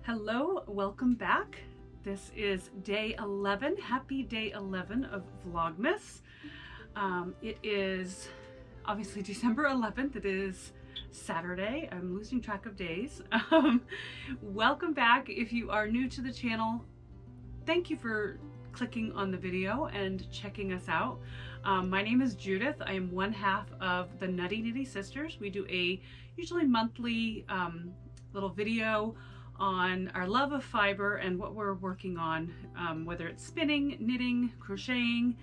Hello, welcome back. This is day 11. Happy day 11 of Vlogmas. It is obviously December 11th. It is Saturday. I'm losing track of days. Welcome back. If you are new to the channel, thank you for clicking on the video and checking us out. My name is Judith. I am one half of the Nutty Nitty Sisters. We do a usually monthly little video on our love of fiber and what we're working on, whether it's spinning, knitting, crocheting,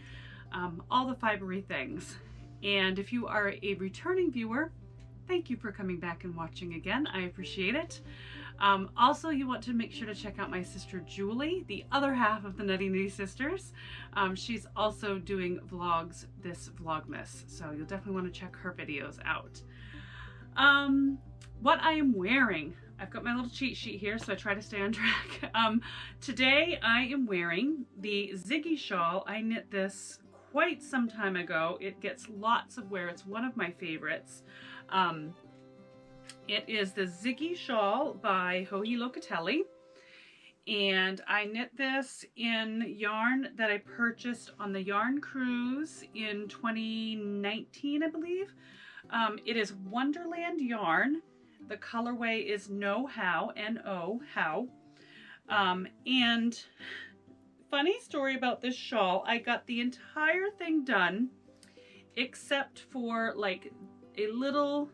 all the fibery things. And if you are a returning viewer, thank you for coming back and watching again. I appreciate it. Also, you want to make sure to check out my sister Julie, the other half of the Nutty Nitty Sisters. She's also doing vlogs this Vlogmas, so you'll definitely want to check her videos out. What I am wearing. I've got my little cheat sheet here, so I try to stay on track. Today I am wearing the Ziggy shawl. I knit this quite some time ago. It gets lots of wear. It's one of my favorites. It is the Ziggy shawl by Joji Locatelli, and I knit this in yarn that I purchased on the yarn cruise in 2019, I believe. It is Wonderland yarn. The colorway is Know How, N-O, How. And funny story about this shawl, I got the entire thing done except for like a little,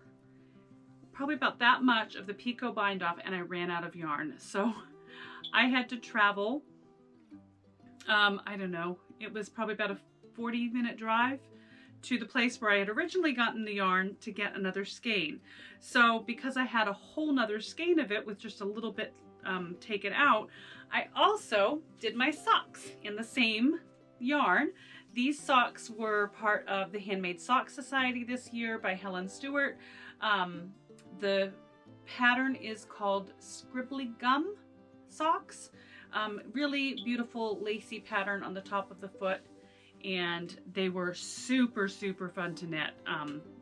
probably about that much of the picot bind off, and I ran out of yarn. So I had to travel, I don't know, it was probably about a 40-minute drive to the place where I had originally gotten the yarn to get another skein. So because I had a whole nother skein of it with just a little bit taken out, I also did my socks in the same yarn. These socks were part of the Handmade Sock Society this year by Helen Stewart. The pattern is called Scribbly Gum socks. Really beautiful lacy pattern on the top of the foot. And they were super fun to knit,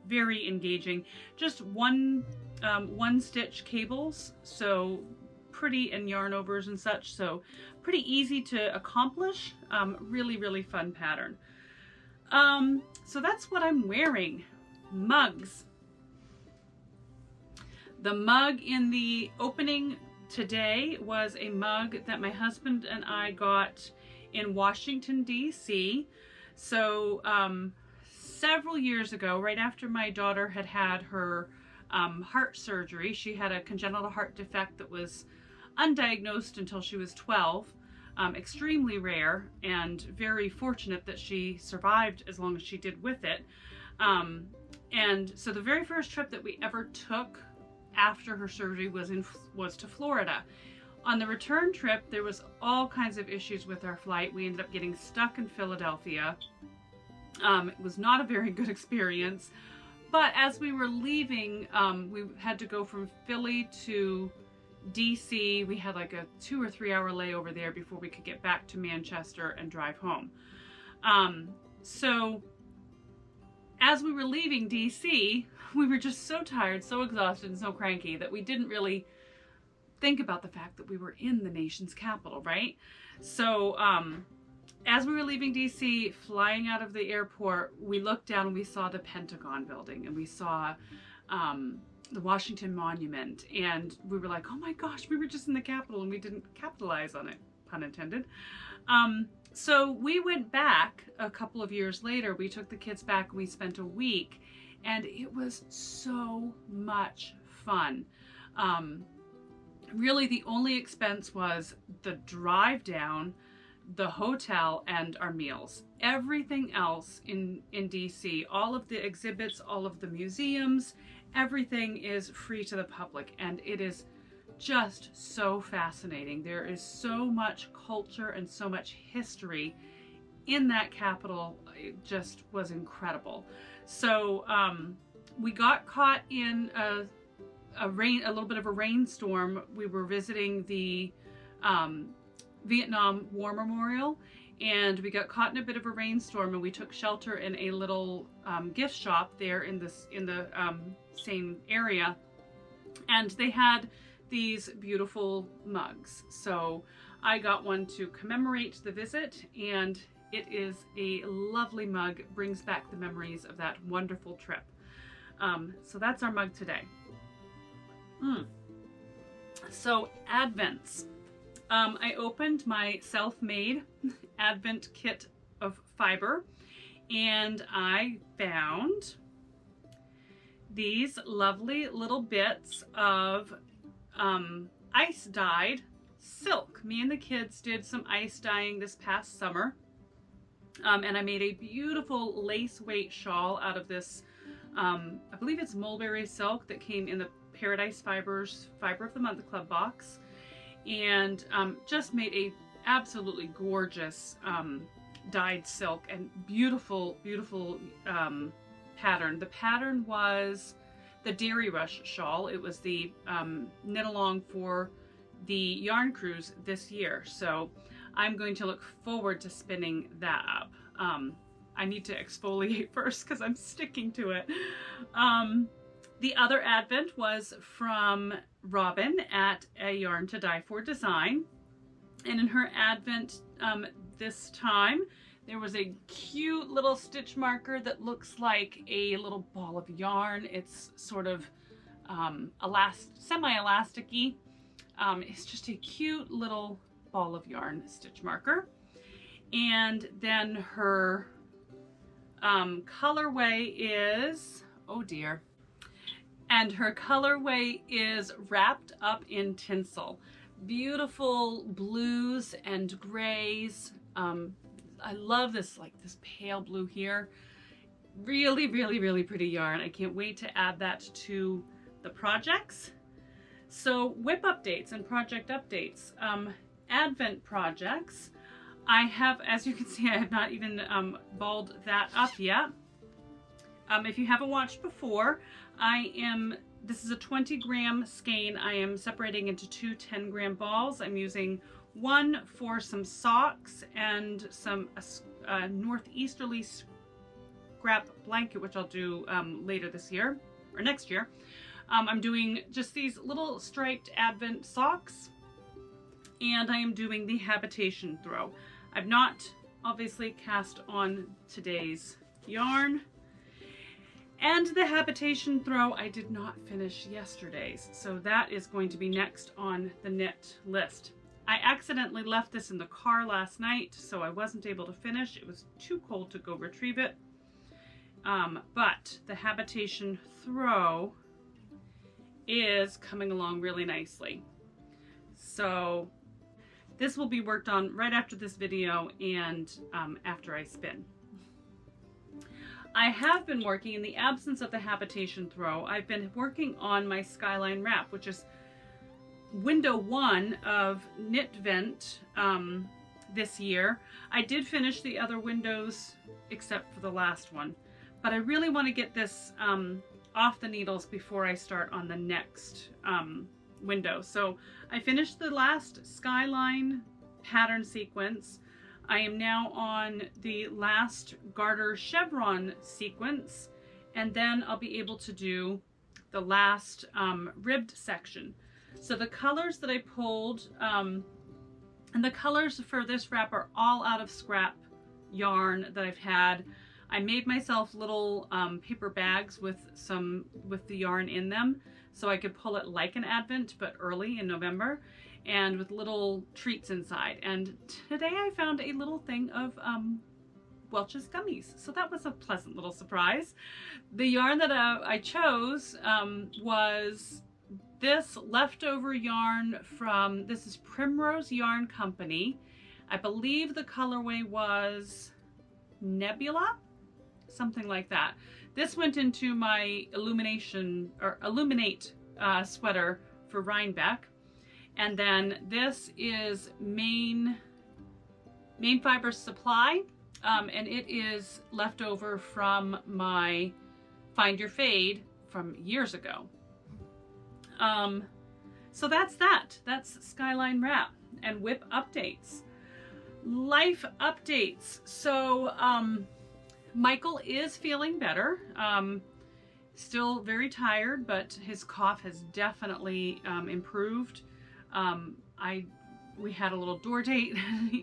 very engaging. Just one stitch cables, so pretty, and yarn overs and such, so pretty easy to accomplish. Really fun pattern. So that's what I'm wearing. Mugs. The mug in the opening today was a mug that my husband and I got in Washington, D.C. So several years ago, right after my daughter had had her heart surgery, she had a congenital heart defect that was undiagnosed until she was 12, extremely rare, and very fortunate that she survived as long as she did with it. And so the very first trip that we ever took after her surgery was to Florida. On the return trip, there was all kinds of issues with our flight. We ended up getting stuck in Philadelphia. It was not a very good experience. But as we were leaving, we had to go from Philly to DC. We had like a 2 or 3 hour layover there before we could get back to Manchester and drive home. So as we were leaving DC, we were just so tired, so exhausted, and so cranky that we didn't really think about the fact that we were in the nation's capital, right? So as we were leaving DC, flying out of the airport, we looked down and we saw the Pentagon building, and we saw the Washington Monument, and we were like, oh my gosh, we were just in the Capitol and we didn't capitalize on it, pun intended. So we went back a couple of years later. We took the kids back and we spent a week, and it was so much fun. Really, the only expense was the drive down, the hotel, and our meals. Everything else in DC, all of the exhibits, all of the museums, everything is free to the public, and it is just so fascinating. There is so much culture and so much history in that capital. It just was incredible. So we got caught in a little bit of a rainstorm. We were visiting the Vietnam War Memorial, and we got caught in a bit of a rainstorm, and we took shelter in a little gift shop there in the same area, and they had these beautiful mugs. So I got one to commemorate the visit, and it is a lovely mug, brings back the memories of that wonderful trip. So that's our mug today. So Advents. I opened my self-made Advent kit of fiber, and I found these lovely little bits of ice dyed silk. Me and the kids did some ice dyeing this past summer, and I made a beautiful lace weight shawl out of this, I believe it's mulberry silk that came in the Paradise Fibers Fiber of the Month Club box, and just made a absolutely gorgeous dyed silk and beautiful pattern. The pattern was the Dairy Rush shawl. It was the knit along for the yarn cruise this year, so I'm going to look forward to spinning that up. I need to exfoliate first because I'm sticking to it. The other Advent was from Robin at A Yarn to Die For Design, and in her Advent this time there was a cute little stitch marker that looks like a little ball of yarn. It's sort of semi-elasticy. It's just a cute little ball of yarn stitch marker. And then her colorway is, oh dear, and her colorway is wrapped up in tinsel. Beautiful blues and grays. I love this, like this pale blue here. Really pretty yarn. I can't wait to add that to the projects. So WIP updates and project updates. Advent projects. I have, as you can see, I have not even balled that up yet. If you haven't watched before, this is a 20-gram skein. I am separating into two 10-gram balls. I'm using one for some socks and some northeasterly scrap blanket, which I'll do later this year or next year. I'm doing just these little striped Advent socks, and I am doing the habitation throw. I've not obviously cast on today's yarn, and the habitation throw I did not finish yesterday's, so that is going to be next on the knit list. I accidentally left this in the car last night, so I wasn't able to finish. It was too cold to go retrieve it. But the habitation throw is coming along really nicely. So this will be worked on right after this video and after I spin. I have been working, in the absence of the habitation throw, I've been working on my Skyline Wrap, which is window 1 of Knit Vent this year. I did finish the other windows except for the last one, but I really want to get this off the needles before I start on the next window. So I finished the last Skyline pattern sequence. I am now on the last garter chevron sequence, and then I'll be able to do the last ribbed section. So the colors that I pulled, and the colors for this wrap are all out of scrap yarn that I've had. I made myself little paper bags with the yarn in them, so I could pull it like an Advent, but early in November, and with little treats inside. And today I found a little thing of Welch's gummies, so that was a pleasant little surprise. The yarn that I chose was this leftover yarn from, this is Primrose Yarn Company. I believe the colorway was Nebula, something like that. This went into my Illuminate sweater for Rhinebeck. And then this is Main Fiber Supply, and it is leftover from my Find Your Fade from years ago. So that's that. That's Skyline Wrap and WIP updates. Life updates. So Michael is feeling better. Still very tired, but his cough has definitely improved. We had a little door date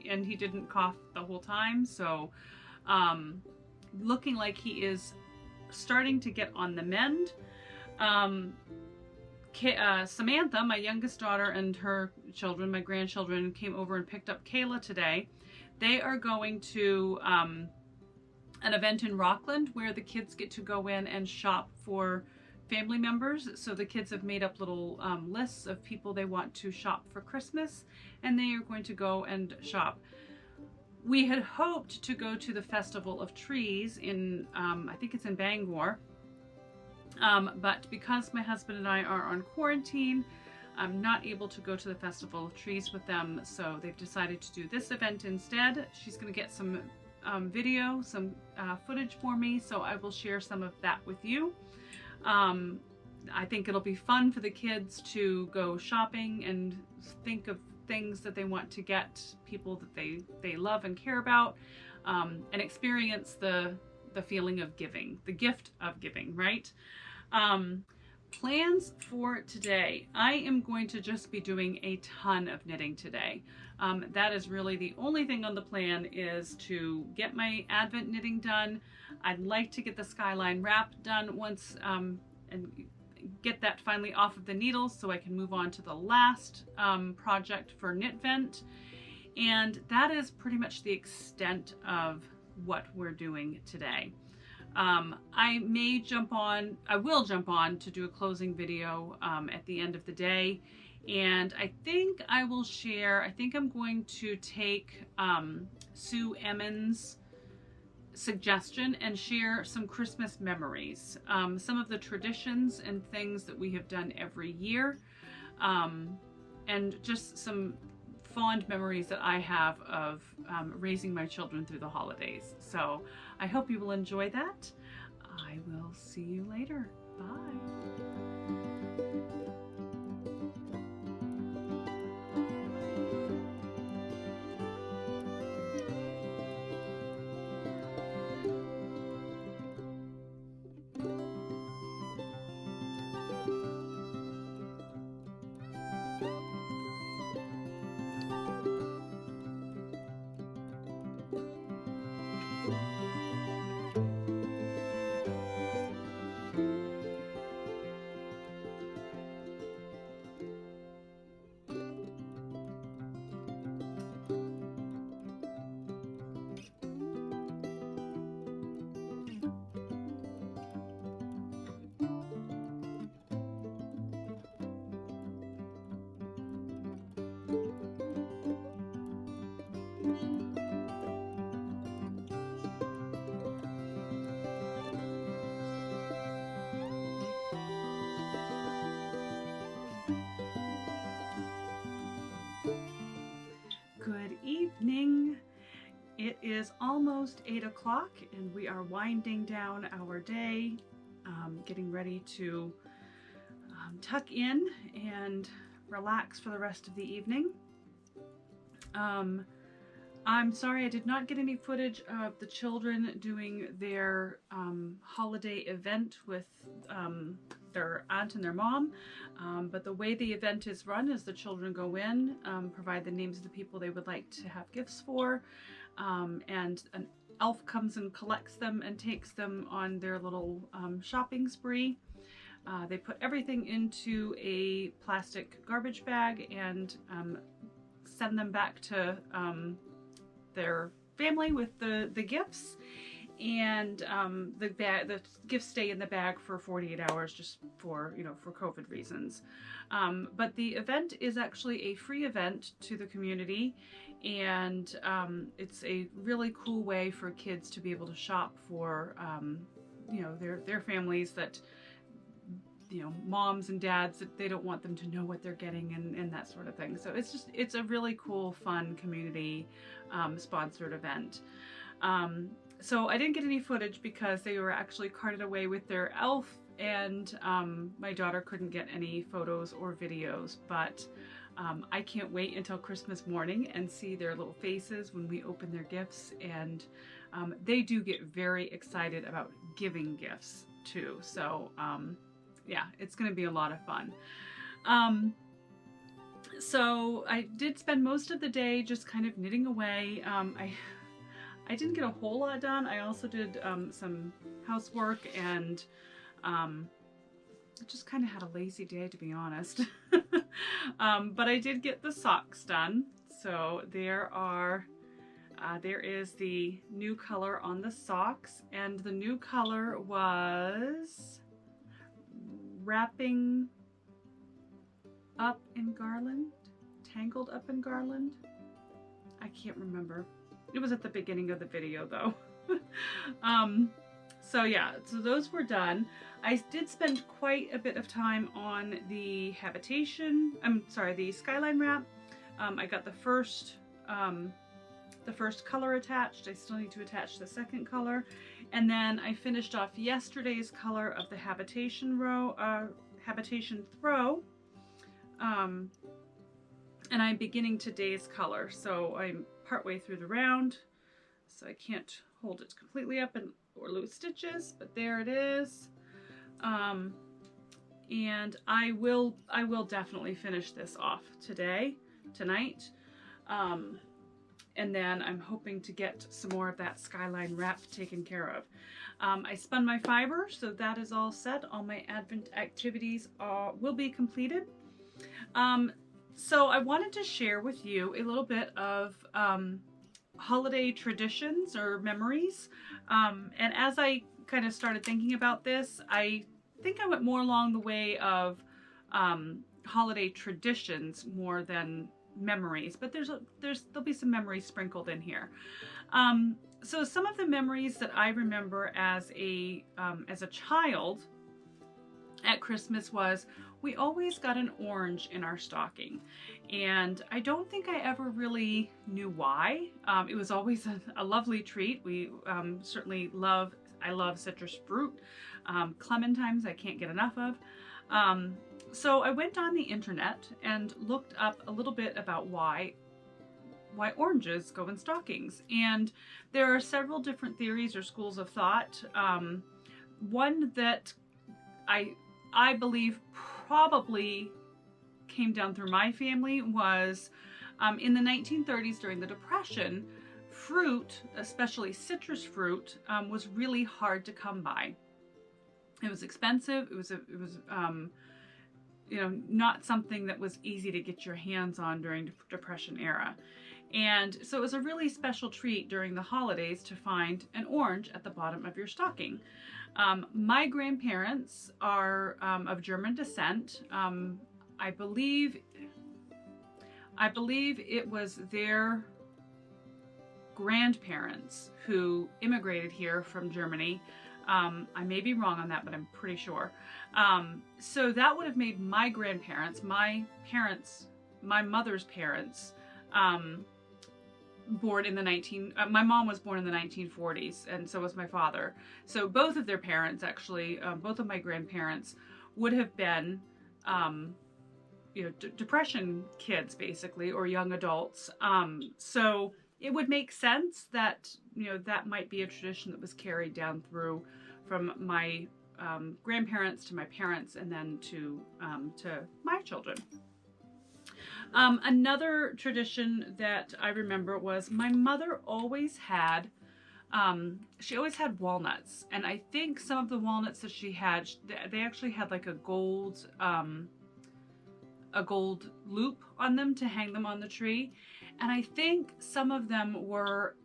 and he didn't cough the whole time, so looking like he is starting to get on the mend. Samantha, my youngest daughter, and her children, my grandchildren, came over and picked up Kayla today. They are going to an event in Rockland where the kids get to go in and shop for family members. So the kids have made up little lists of people they want to shop for Christmas, and they are going to go and shop. We had hoped to go to the Festival of Trees in, I think it's in Bangor, but because my husband and I are on quarantine, I'm not able to go to the Festival of Trees with them, so they've decided to do this event instead. She's going to get some video, some footage for me, so I will share some of that with you. I think it'll be fun for the kids to go shopping and think of things that they want to get people that they love and care about, and experience the feeling of giving, the gift of giving, right? Plans for today. I am going to just be doing a ton of knitting today. That is really the only thing on the plan, is to get my Advent knitting done. I'd like to get the Skyline Wrap done once, and get that finally off of the needles so I can move on to the last project for Knit Vent. And that is pretty much the extent of what we're doing today. I will jump on to do a closing video at the end of the day, and I think I will share, I think I'm going to take Sue Emmons' suggestion and share some Christmas memories, some of the traditions and things that we have done every year, and just some fond memories that I have of raising my children through the holidays. So I hope you will enjoy that. I will see you later. Bye. Good evening. It is almost 8 o'clock and we are winding down our day, getting ready to tuck in and relax for the rest of the evening. I'm sorry I did not get any footage of the children doing their holiday event with their aunt and their mom, but the way the event is run is the children go in, provide the names of the people they would like to have gifts for, and an elf comes and collects them and takes them on their little shopping spree. They put everything into a plastic garbage bag and send them back to their family with the gifts, and the gifts stay in the bag for 48 hours just for, for COVID reasons. But the event is actually a free event to the community, and it's a really cool way for kids to be able to shop for their families that moms and dads, that they don't want them to know what they're getting and that sort of thing. So it's a really cool, fun community sponsored event. So I didn't get any footage because they were actually carted away with their elf, and my daughter couldn't get any photos or videos, but I can't wait until Christmas morning and see their little faces when we open their gifts. And they do get very excited about giving gifts. too. So yeah, it's going to be a lot of fun. So I did spend most of the day just kind of knitting away. I didn't get a whole lot done. I also did some housework, and just kind of had a lazy day, to be honest. But I did get the socks done. So there is the new color on the socks, and the new color was Wrapping Up in Garland? Tangled Up in Garland? I can't remember. It was at the beginning of the video though. So yeah, so those were done. I did spend quite a bit of time on the the Skyline Wrap. I got the first color attached. I still need to attach the second color. And then I finished off yesterday's color of the Habitation Throw. And I'm beginning today's color. So I'm partway through the round, so I can't hold it completely up or lose stitches, but there it is. And I will definitely finish this off tonight. And then I'm hoping to get some more of that Skyline Wrap taken care of. I spun my fiber, so that is all set. All my Advent activities will be completed. So I wanted to share with you a little bit of holiday traditions or memories. And as I kind of started thinking about this, I think I went more along the way of holiday traditions more than memories, but there'll be some memories sprinkled in here. So some of the memories that I remember as a child at Christmas was we always got an orange in our stocking, and I don't think I ever really knew why. It was always a lovely treat. We I love citrus fruit. Clementines I can't get enough of. So I went on the internet and looked up a little bit about why oranges go in stockings, and there are several different theories or schools of thought. One that I believe probably came down through my family was in the 1930s during the Depression, fruit, especially citrus fruit, was really hard to come by. It was expensive. It was you know, not something that was easy to get your hands on during the Depression era. And so it was a really special treat during the holidays to find an orange at the bottom of your stocking. My grandparents are of German descent. I believe it was their grandparents who immigrated here from Germany. I may be wrong on that, but I'm pretty sure. So that would have made my grandparents, my mother's parents, born in the my mom was born in the 1940s, and so was my father. So both of their parents, actually, both of my grandparents would have been, you know, Depression kids, basically, or young adults. So it would make sense that, you know, that might be a tradition that was carried down through from my grandparents to my parents, and then to my children. Another tradition that I remember was my mother always had, she always had walnuts, and I think some of the walnuts that she had, they actually had like a gold loop on them to hang them on the tree, and I think some of them were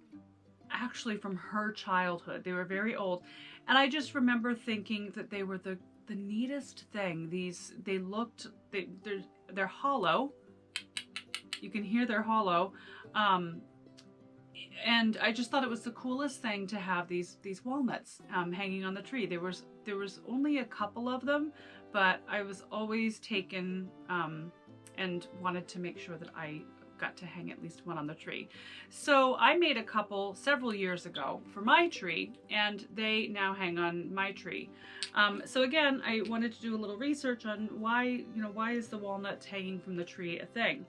actually from her childhood. They were very old, and I just remember thinking that they were the neatest thing. They're hollow. You can hear they're hollow. And I just thought it was the coolest thing to have these walnuts hanging on the tree. There was only a couple of them, but I was always taken and wanted to make sure that I got to hang at least one on the tree. So I made a couple several years ago for my tree, and they now hang on my tree. So again, I wanted to do a little research on why is the walnut hanging from the tree a thing?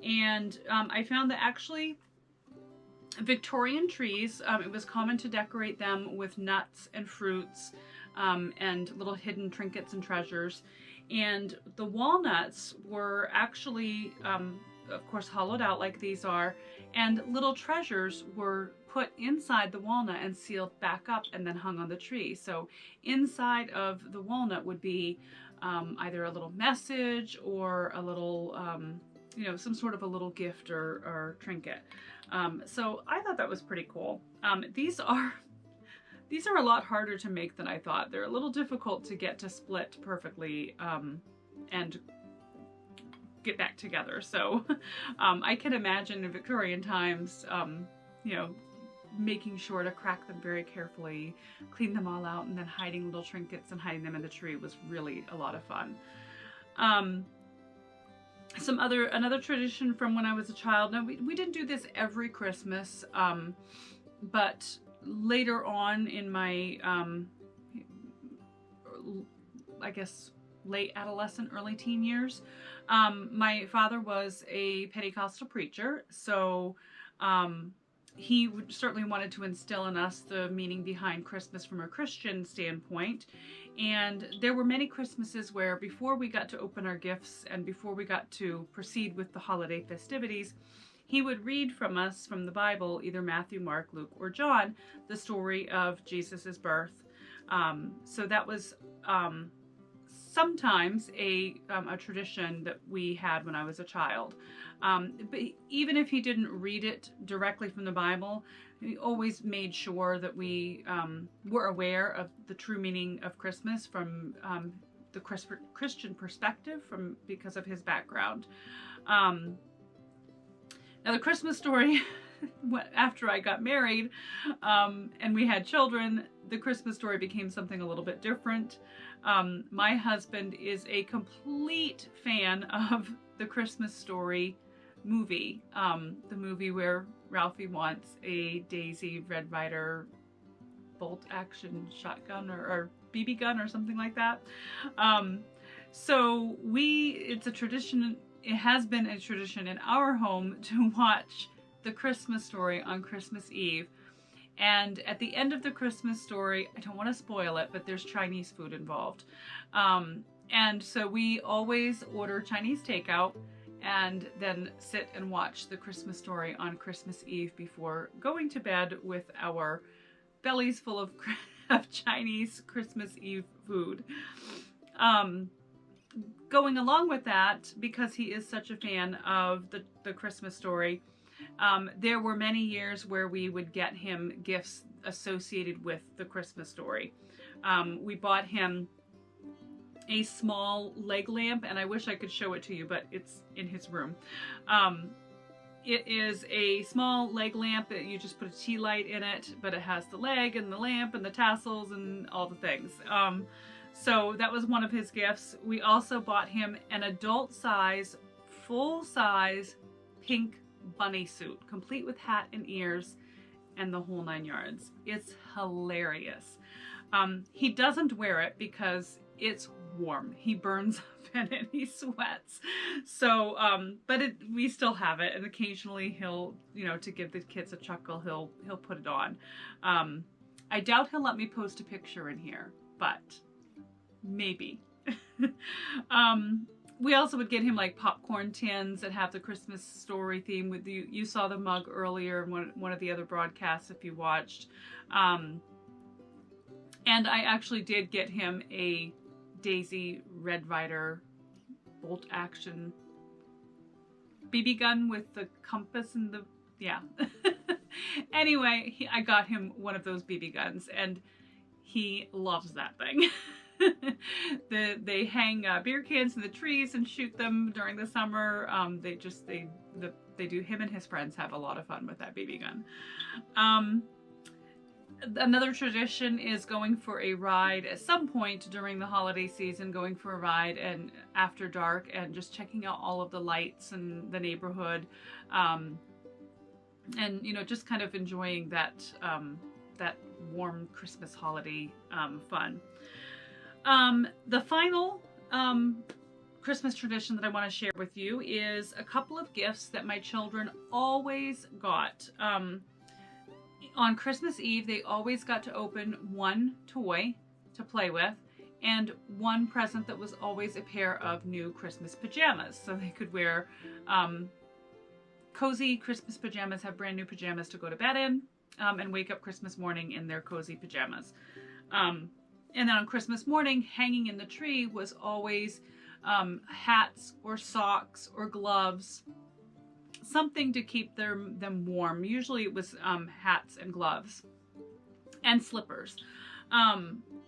And I found that actually Victorian trees, it was common to decorate them with nuts and fruits and little hidden trinkets and treasures. And the walnuts were actually, of course, hollowed out like these are, and little treasures were put inside the walnut and sealed back up and then hung on the tree. So inside of the walnut would be either a little message or a little, you know, some sort of a little gift or trinket. So I thought that was pretty cool. These are a lot harder to make than I thought. They're a little difficult to get to split perfectly and get back together. So I can imagine in Victorian times, you know, making sure to crack them very carefully, clean them all out, and then hiding little trinkets and hiding them in the tree was really a lot of fun. Another tradition from when I was a child. Now we didn't do this every Christmas, but later on in my, I guess, late adolescent, early teen years, my father was a Pentecostal preacher, so he certainly wanted to instill in us the meaning behind Christmas from a Christian standpoint. And there were many Christmases where before we got to open our gifts and before we got to proceed with the holiday festivities, he would read from us from the Bible, either Matthew, Mark, Luke, or John, the story of Jesus's birth. So that was sometimes a tradition that we had when I was a child. But even if he didn't read it directly from the Bible, he always made sure that we were aware of the true meaning of Christmas from the Christian perspective, because of his background. Now the Christmas story, after I got married and we had children, the Christmas story became something a little bit different. My husband is a complete fan of the Christmas Story movie, the movie where Ralphie wants a Daisy Red Ryder bolt action shotgun or BB gun or something like that. So it's a tradition. It has been a tradition in our home to watch the Christmas Story on Christmas Eve. And at the end of the Christmas Story, I don't want to spoil it, but there's Chinese food involved. And so we always order Chinese takeout and then sit and watch the Christmas Story on Christmas Eve before going to bed with our bellies full of Chinese Christmas Eve food. Going along with that, because he is such a fan of the Christmas Story, there were many years where we would get him gifts associated with the Christmas Story. We bought him a small leg lamp, and I wish I could show it to you, but it's in his room. It is a small leg lamp that you just put a tea light in it, but it has the leg and the lamp and the tassels and all the things. So that was one of his gifts. We also bought him an adult size, full size pink bunny suit, complete with hat and ears and the whole 9 yards. It's hilarious. He doesn't wear it because it's warm. He burns up in it. He sweats. So, but we still have it, and occasionally he'll, you know, to give the kids a chuckle, he'll put it on. I doubt he'll let me post a picture in here, but maybe. We also would get him like popcorn tins that have the Christmas Story theme. With you saw the mug earlier in one of the other broadcasts if you watched. And I actually did get him a Daisy Red Ryder bolt action BB gun with the compass and the, yeah. Anyway, I got him one of those BB guns and he loves that thing. They hang beer cans in the trees and shoot them during the summer. They do, him and his friends have a lot of fun with that BB gun. Another tradition is going for a ride at some point during the holiday season, going for a ride and after dark and just checking out all of the lights in the neighborhood. And, you know, just kind of enjoying that, that warm Christmas holiday fun. The final Christmas tradition that I want to share with you is a couple of gifts that my children always got. On Christmas Eve, they always got to open one toy to play with, and one present that was always a pair of new Christmas pajamas. So they could wear cozy Christmas pajamas, have brand new pajamas to go to bed in, and wake up Christmas morning in their cozy pajamas. And then on Christmas morning, hanging in the tree was always hats or socks or gloves, something to keep them warm. Usually it was hats and gloves and slippers.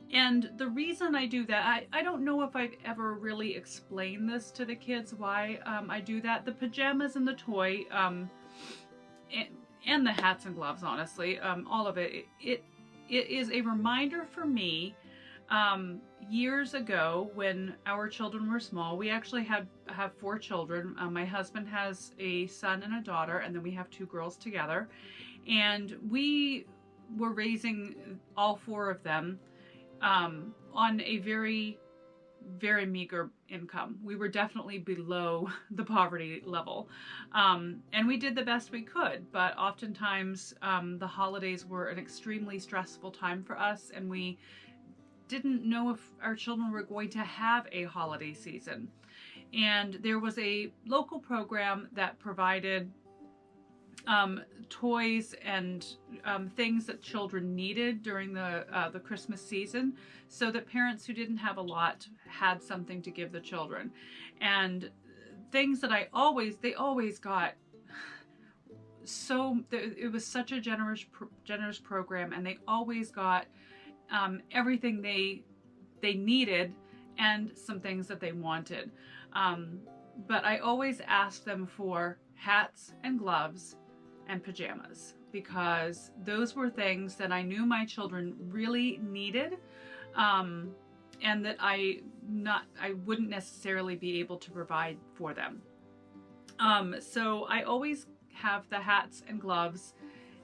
And the reason I do that, I don't know if I've ever really explained this to the kids, why I do that. The pajamas and the toy, and the hats and gloves, honestly, all of it, it is a reminder for me. Years ago, when our children were small, we actually have 4 children. My husband has a son and a daughter, and then we have 2 girls together. And we were raising all 4 of them on a very, very meager income. We were definitely below the poverty level. And we did the best we could, but oftentimes the holidays were an extremely stressful time for us, and we didn't know if our children were going to have a holiday season. And there was a local program that provided toys and things that children needed during the Christmas season, so that parents who didn't have a lot had something to give the children. And things that they always got. So it was such a generous program, and they always got everything they needed and some things that they wanted. But I always asked them for hats and gloves and pajamas, because those were things that I knew my children really needed, and that I wouldn't necessarily be able to provide for them. So I always have the hats and gloves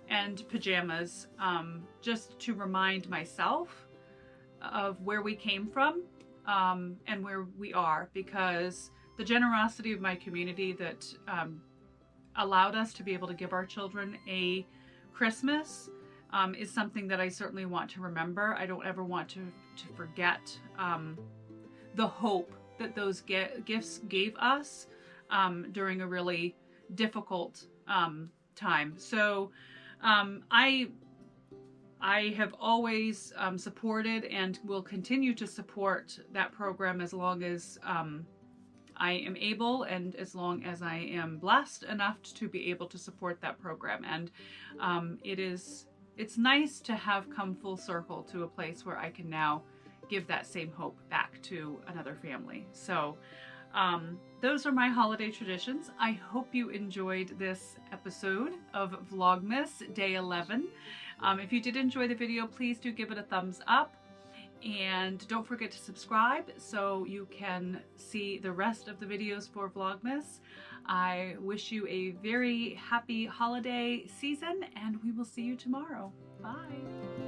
and pajamas, just to remind myself of where we came from, and where we are, because the generosity of my community that allowed us to be able to give our children a Christmas is something that I certainly want to remember. I don't ever want to forget the hope that those gifts gave us during a really difficult time. So I have always supported and will continue to support that program as long as I am able, and as long as I am blessed enough to be able to support that program. And it's nice to have come full circle to a place where I can now give that same hope back to another family. So those are my holiday traditions. I hope you enjoyed this episode of Vlogmas Day 11. If you did enjoy the video, please do give it a thumbs up. And don't forget to subscribe so you can see the rest of the videos for Vlogmas. I wish you a very happy holiday season, and we will see you tomorrow. Bye.